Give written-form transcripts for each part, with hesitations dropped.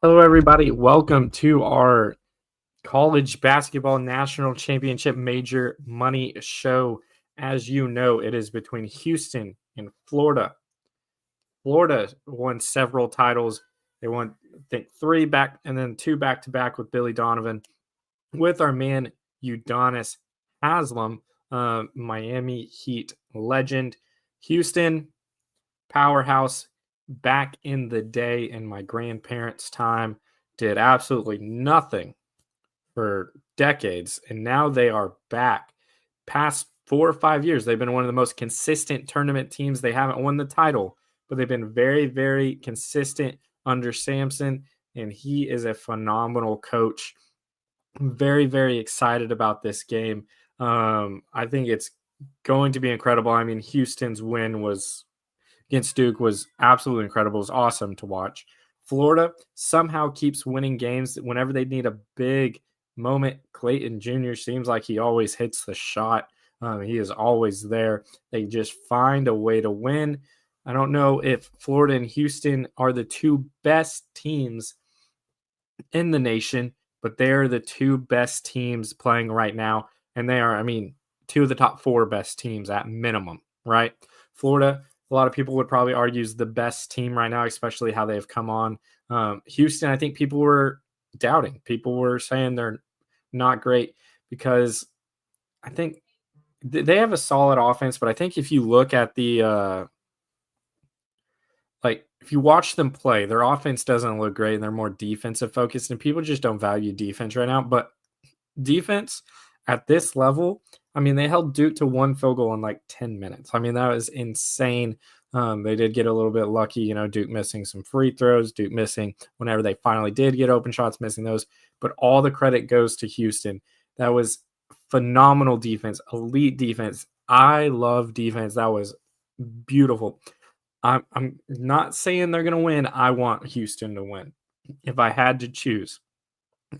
Hello, everybody. Welcome to our college basketball national championship major money show. As you know, it is between Houston and Florida. Florida won several titles. They won, I think, three back and then two back to back with Billy Donovan. With our man Udonis Haslam, Miami Heat legend. Houston, powerhouse back in the day in my grandparents' time, did absolutely nothing for decades, and now they are back. Past 4 or 5 years, they've been one of the most consistent tournament teams. They haven't won the title, but they've been very, very consistent under Sampson, and he is a phenomenal coach. I'm very, very excited about this game. I think it's going to be incredible. I mean, Houston's win was against Duke was absolutely incredible. It was awesome to watch. Florida somehow keeps winning games whenever they need a big moment. Clayton Jr. seems like he always hits the shot. He is always there. They just find a way to win. I don't know if Florida and Houston are the two best teams in the nation, but they're the two best teams playing right now. And they are, I mean, two of the top four best teams at minimum, right? Florida, a lot of people would probably argue is the best team right now, especially how they've come on. Houston, I think people were doubting. People were saying they're not great because I think they have a solid offense, but I think if you look at the like if you watch them play, their offense doesn't look great and they're more defensive focused, and people just don't value defense right now. But defense at this level, I mean, they held Duke to one field goal in like 10 minutes. I mean, that was insane. They did get a little bit lucky, Duke missing some free throws, Duke missing whenever they finally did get open shots, missing those. But all the credit goes to Houston. That was phenomenal defense, elite defense. I love defense. That was beautiful. I'm not saying they're going to win. I want Houston to win. If I had to choose,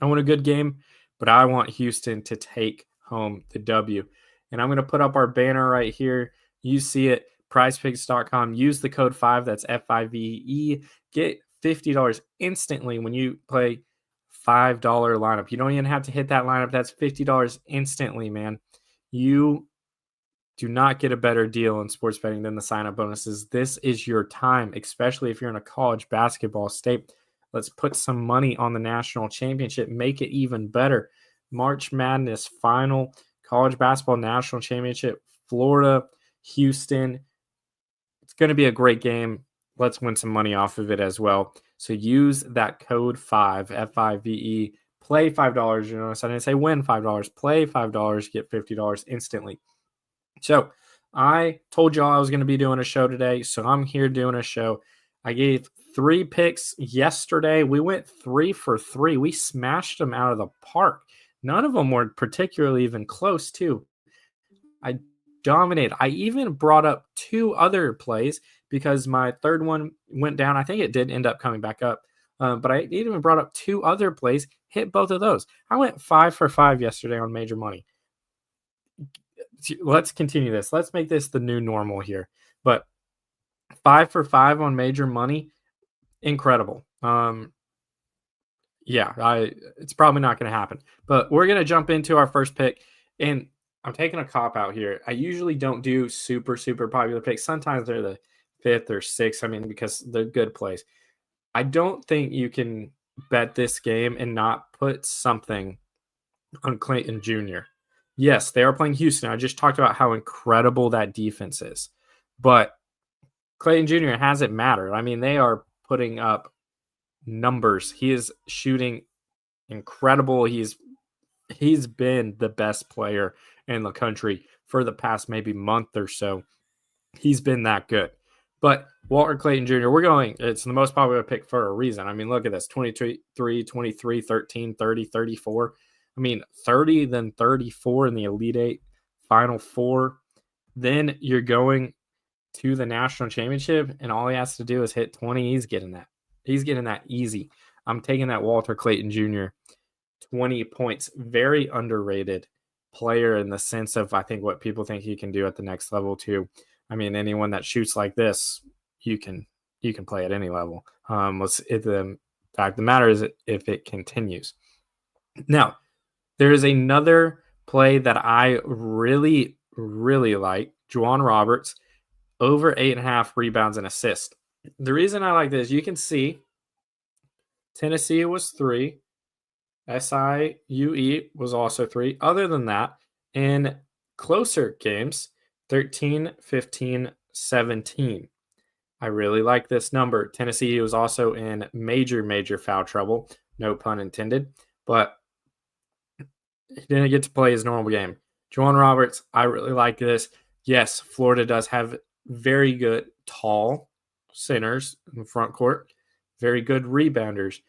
I want a good game, but I want Houston to take home the W. And I'm going to put up our banner right here. You see it, prizepicks.com. Use the code 5, that's FIVE. Get $50 instantly when you play $5 lineup. You don't even have to hit that lineup. That's $50 instantly, man. You do not get a better deal in sports betting than the sign-up bonuses. This is your time, especially if you're in a college basketball state. Let's put some money on the national championship, make it even better. March Madness final, college basketball national championship, Florida, Houston. It's going to be a great game. Let's win some money off of it as well. So use that code 5, F-I-V-E, play $5. You notice I didn't say win $5, play $5, get $50 instantly. So I told y'all I was going to be doing a show today, so I'm here doing a show. I gave 3 picks yesterday. We went 3 for 3. We smashed them out of the park. None of them were particularly even close, too. I dominated. I even brought up 2 other plays because my third one went down. I think it did end up coming back up, but I even brought up 2 other plays, hit both of those. I went 5 for 5 yesterday on major money. Let's continue this. Let's make this the new normal here. But 5 for 5 on major money, incredible. It's probably not going to happen. But we're going to jump into our first pick, and I'm taking a cop out here. I usually don't do super, super popular picks. Sometimes they're the 5th or 6th. I mean, because they're good plays. I don't think you can bet this game and not put something on Clayton Jr. Yes, they are playing Houston. I just talked about how incredible that defense is. But Clayton Jr. hasn't mattered. I mean, they are putting up numbers. He is shooting incredible. He's been the best player in the country for the past maybe month or so. He's been that good. But Walter Clayton Jr., it's the most popular pick for a reason. I mean, look at this, 23, 23, 13, 30, 34. I mean, 30, then 34 in the Elite Eight, Final Four. Then you're going to the national championship, and all he has to do is hit 20. He's getting that. He's getting that easy. I'm taking that Walter Clayton Jr. 20 points. Very underrated player in the sense of, I think, what people think he can do at the next level too. I mean, anyone that shoots like this, you can play at any level. Fact of the matter is if it continues. Now, there is another play that I really, really like. Juwan Roberts, over 8.5 rebounds and assists. The reason I like this, you can see Tennessee was 3. SIUE was also 3. Other than that, in closer games, 13, 15, 17. I really like this number. Tennessee was also in major, major foul trouble. No pun intended. But he didn't get to play his normal game. Juwan Roberts, I really like this. Yes, Florida does have very good tall centers in the front court, very good rebounders.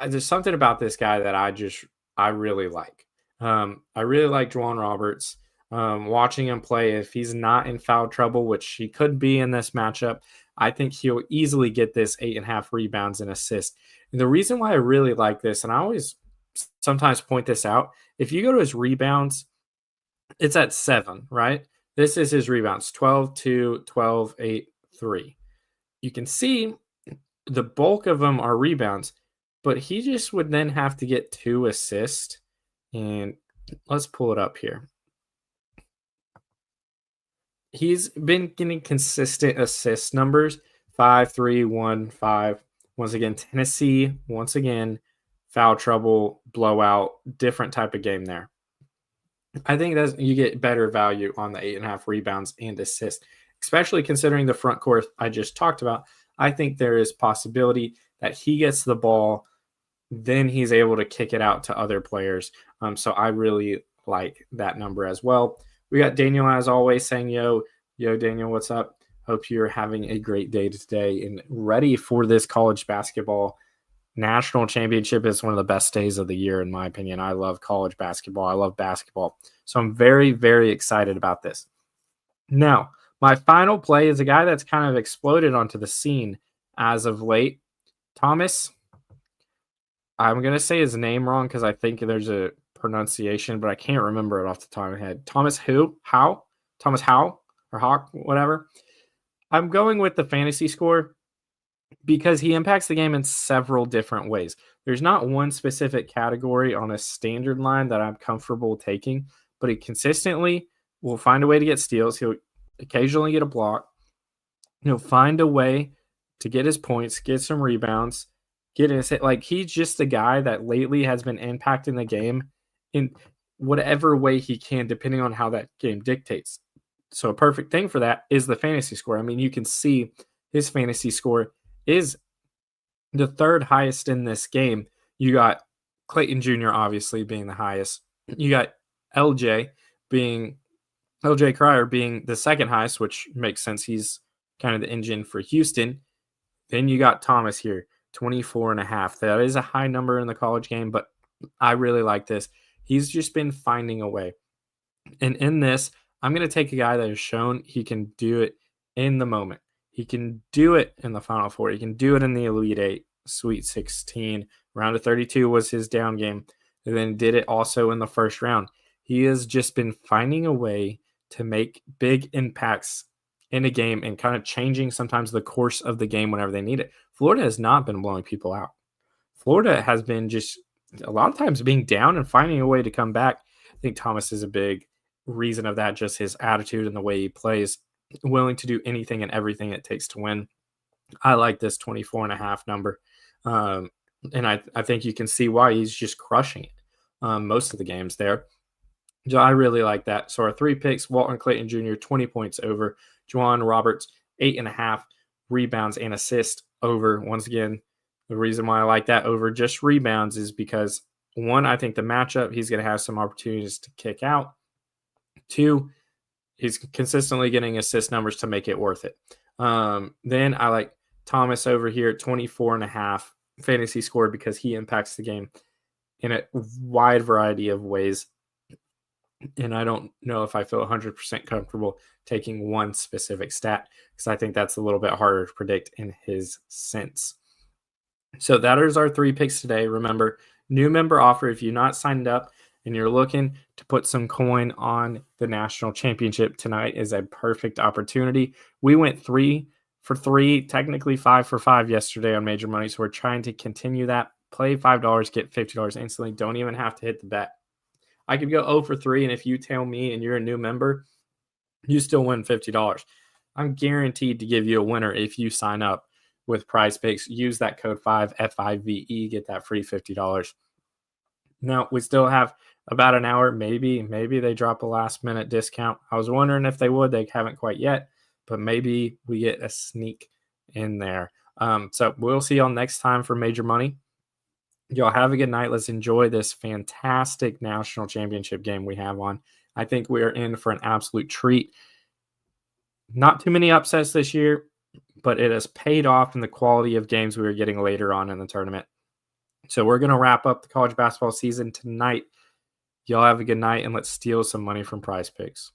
There's something about this guy that I really like. I really like Juwan Roberts. Watching him play, if he's not in foul trouble, which he could be in this matchup, I think he'll easily get this 8.5 rebounds and assists. And the reason why I really like this, and I always sometimes point this out, if you go to his rebounds, it's at 7, right? This is his rebounds, 12, 2, 12, 8, 3. You can see the bulk of them are rebounds, but he just would then have to get 2 assists. And let's pull it up here. He's been getting consistent assist numbers, 5, 3, 1, 5. Once again, Tennessee, once again, foul trouble, blowout, different type of game there. I think that you get better value on the 8.5 rebounds and assists, especially considering the front court I just talked about. I think there is possibility that he gets the ball, then he's able to kick it out to other players. So I really like that number as well. We got Daniel, as always, saying, yo, Daniel, what's up? Hope you're having a great day today and ready for this college basketball national championship. Is one of the best days of the year, in my opinion. I love college basketball. I love basketball. So I'm very, very excited about this. Now, my final play is a guy that's kind of exploded onto the scene as of late. Thomas, I'm going to say his name wrong because I think there's a pronunciation, but I can't remember it off the top of my head. Thomas Howe, or Hawk, whatever. I'm going with the fantasy score because he impacts the game in several different ways. There's not one specific category on a standard line that I'm comfortable taking, but he consistently will find a way to get steals. He'll occasionally get a block. He'll find a way to get his points, get some rebounds, get in. Like, he's just a guy that lately has been impacting the game in whatever way he can, depending on how that game dictates. So a perfect thing for that is the fantasy score. I mean, you can see his fantasy score is the third highest in this game. You got Clayton Jr. obviously being the highest. You got LJ Cryer being the second highest, which makes sense. He's kind of the engine for Houston. Then you got Thomas here, 24.5. That is a high number in the college game, but I really like this. He's just been finding a way. And in this, I'm going to take a guy that has shown he can do it in the moment. He can do it in the Final Four. He can do it in the Elite Eight, Sweet 16. Round of 32 was his down game. And then did it also in the first round. He has just been finding a way to make big impacts in a game and kind of changing sometimes the course of the game whenever they need it. Florida has not been blowing people out. Florida has been just a lot of times being down and finding a way to come back. I think Thomas is a big reason of that, just his attitude and the way he plays, willing to do anything and everything it takes to win. I like this 24.5 number. And I think you can see why he's just crushing it most of the games there. So I really like that. So our 3 picks, Walton Clayton Jr., 20 points over. Juwan Roberts, 8.5 rebounds and assists over. Once again, the reason why I like that over just rebounds is because, 1, I think the matchup, he's going to have some opportunities to kick out. 2, he's consistently getting assist numbers to make it worth it. Then I like Thomas over here at 24.5 fantasy score because he impacts the game in a wide variety of ways. And I don't know if I feel 100% comfortable taking one specific stat because I think that's a little bit harder to predict in his sense. So that is our 3 picks today. Remember, new member offer. If you're not signed up and you're looking to put some coin on the national championship, tonight is a perfect opportunity. We went 3 for 3, technically 5 for 5 yesterday on Major Money. So we're trying to continue that. Play $5, get $50 instantly. Don't even have to hit the bet. I could go 0 for 3, and if you tell me and you're a new member, you still win $50. I'm guaranteed to give you a winner if you sign up with Prize Picks. Use that code 5, F-I-V-E, get that free $50. Now, we still have about an hour. Maybe they drop a last-minute discount. I was wondering if they would. They haven't quite yet, but maybe we get a sneak in there. So we'll see y'all next time for Major Money. Y'all have a good night. Let's enjoy this fantastic national championship game we have on. I think we are in for an absolute treat. Not too many upsets this year, but it has paid off in the quality of games we were getting later on in the tournament. So we're going to wrap up the college basketball season tonight. Y'all have a good night, and let's steal some money from Prize Picks.